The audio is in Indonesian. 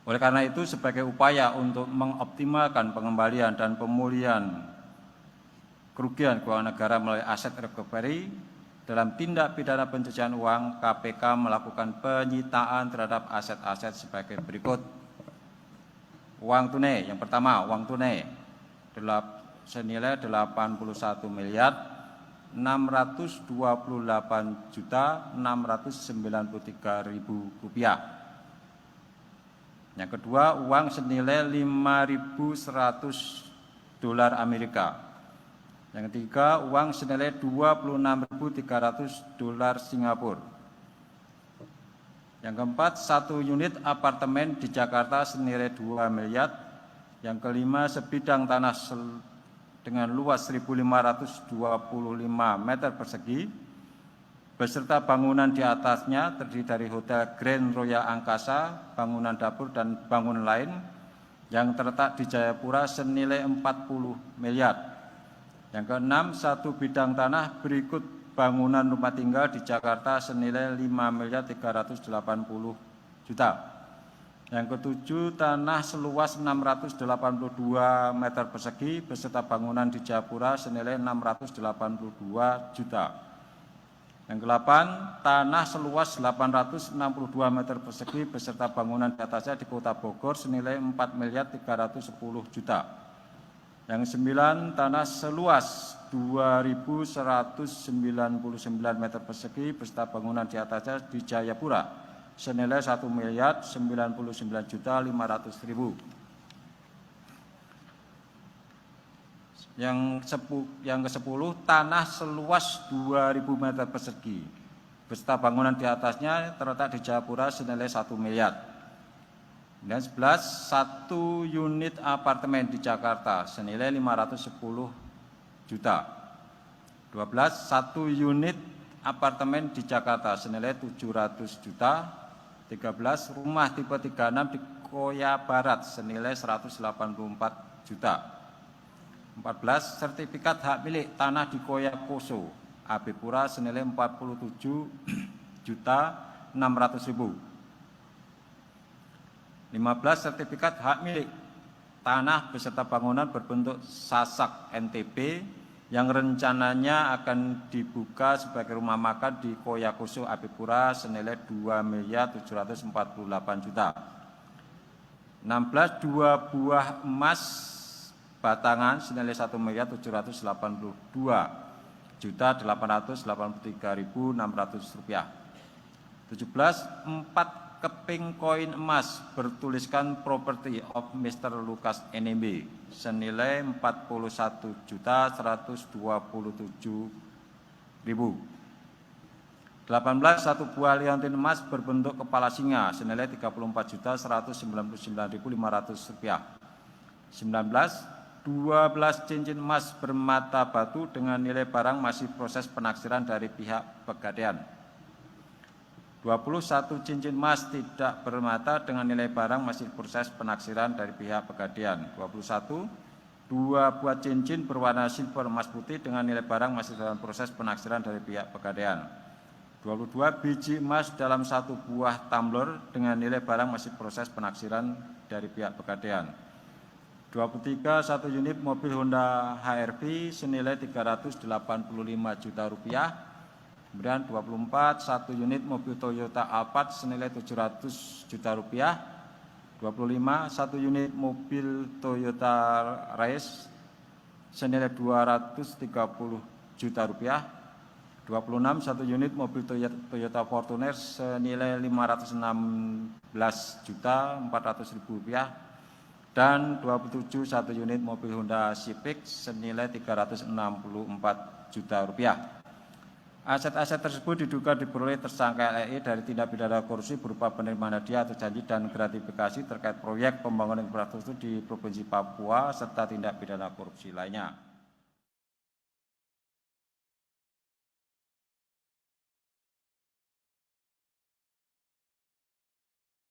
Oleh karena itu, sebagai upaya untuk mengoptimalkan pengembalian dan pemulihan kerugian keuangan negara melalui aset recovery, dalam tindak pidana pencucian uang, KPK melakukan penyitaan terhadap aset-aset sebagai berikut. Uang tunai, yang pertama uang tunai senilai 81.628.693.000 rupiah. Yang kedua, uang senilai 5.100 dolar Amerika. Yang ketiga, uang senilai 26.300 dolar Singapura. Yang keempat, 1 unit apartemen di Jakarta senilai 2 miliar. Yang kelima, sebidang tanah dengan luas 1.525 meter persegi, beserta bangunan di atasnya terdiri dari Hotel Grand Royal Angkasa, bangunan dapur, dan bangunan lain yang terletak di Jayapura senilai 40 miliar. Yang keenam, 1 bidang tanah berikut bangunan rumah tinggal di Jakarta senilai 5.380 juta. Yang ketujuh, tanah seluas 682 meter persegi beserta bangunan di Jayapura senilai 682 juta. Yang kedelapan, tanah seluas 862 meter persegi beserta bangunan di atasnya di Kota Bogor senilai 4.310 juta. Yang sembilan, tanah seluas 2.199 meter persegi beserta bangunan di atasnya di Jayapura senilai 1.099.500.000. Yang ke-10, tanah seluas 2.000 meter persegi beserta bangunan di atasnya terletak di Jayapura senilai 1 miliar. Dan 11, 1 unit apartemen di Jakarta senilai 510 juta. 12, 1 unit apartemen di Jakarta senilai 700 juta. 13, rumah tipe 36 di Koya Barat senilai 184 juta. 14, sertifikat hak milik tanah di Koya Koso, AB Pura senilai 47.600.000. 15, sertifikat hak milik tanah beserta bangunan berbentuk sasak NTP yang rencananya akan dibuka sebagai rumah makan di Koyakusu Abipura senilai 2.748 juta. 16, 2 buah emas batangan senilai 1.782.883.600 rupiah. 17, 4 keping koin emas bertuliskan property of Mr. Lukas NMB senilai 41.127.000. 18, 1 buah liontin emas berbentuk kepala singa senilai 34.199.500 rupiah. 19, 12 cincin emas bermata batu dengan nilai barang masih proses penaksiran dari pihak Pegadaian. 21, cincin emas tidak bermata dengan nilai barang masih proses penaksiran dari pihak Pegadaian. 21, 2 buah cincin berwarna silver emas putih dengan nilai barang masih dalam proses penaksiran dari pihak Pegadaian. 22, biji emas dalam 1 buah tumbler dengan nilai barang masih proses penaksiran dari pihak Pegadaian. 23, 1 unit mobil Honda HR-V senilai 385 juta rupiah. Kemudian 24, 1 unit mobil Toyota Alphard senilai 700 juta rupiah. 25, 1 unit mobil Toyota Race senilai 230 juta rupiah. 26, 1 unit mobil Toyota Fortuner senilai 516 juta 400.000 rupiah. Dan 27, 1 unit mobil Honda Civic senilai 364 juta rupiah. Aset-aset tersebut diduga diperoleh tersangka LE dari tindak pidana korupsi berupa penerimaan hadiah atau janji dan gratifikasi terkait proyek pembangunan infrastruktur di Provinsi Papua serta tindak pidana korupsi lainnya.